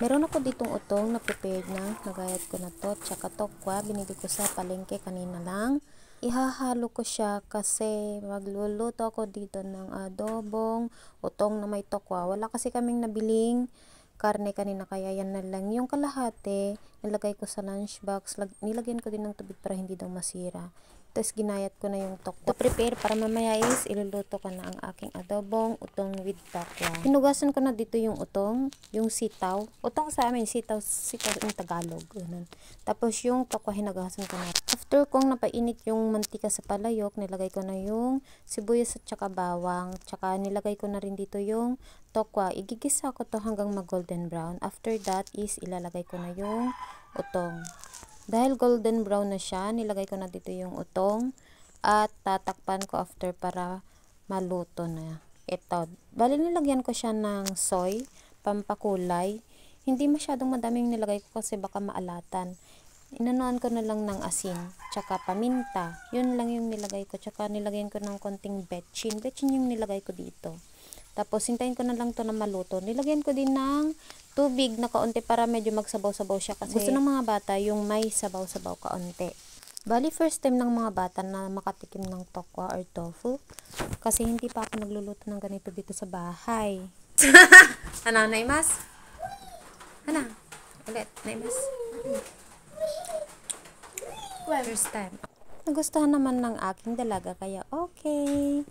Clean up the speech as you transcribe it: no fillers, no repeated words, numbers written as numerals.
Meron ako ditong utong na prepared na. Nagayat ko na to. Tsaka tokwa. Binili ko sa palengke kanina lang. Ihahalo ko siya kasi magluluto ako dito ng adobong utong na may tokwa. Wala kasi kaming nabiling karne kanina kaya yan na lang. Yung kalahati, nilagay ko sa lunchbox. Nilagyan ko din ng tubig para hindi daw masira. Tapos ginayat ko na yung tokwa. To prepare para mamaya is iluluto ko na ang aking adobong utong with tokwa. Hinugasan ko na dito yung utong, yung sitaw. Utong sa amin, sitaw yung Tagalog. Ganun. Tapos yung tokwa hinugasan ko na. After kong napainit yung mantika sa palayok, nilagay ko na yung sibuyas at saka bawang. Tsaka nilagay ko na rin dito yung tokwa. Igigisa ko to hanggang mag-golden brown. After that is ilalagay ko na yung utong. Dahil golden brown na siya, nilagay ko na dito yung utong at tatakpan ko after para maluto na. Ito, bali nilagyan ko siya ng soy, pampakulay. Hindi masyadong madaming nilagay ko kasi baka maalatan. Inanuan ko na lang ng asin, tsaka paminta. Yun lang yung nilagay ko. Tsaka nilagyan ko ng konting betchin. Betchin yung nilagay ko dito. Tapos, hintayin ko na lang to na maluto. Nilagyan ko din ng tubig na kaunti para medyo magsabaw-sabaw siya. Kasi gusto ng mga bata yung may sabaw-sabaw kaunti. Bali, first time ng mga bata na makatikim ng tokwa or tofu. Kasi hindi pa ako nagluluto ng ganito dito sa bahay. Ano, Naimas? Ano? Ulit, Naimas? First time. Nagustuhan naman ng aking dalaga kaya okay.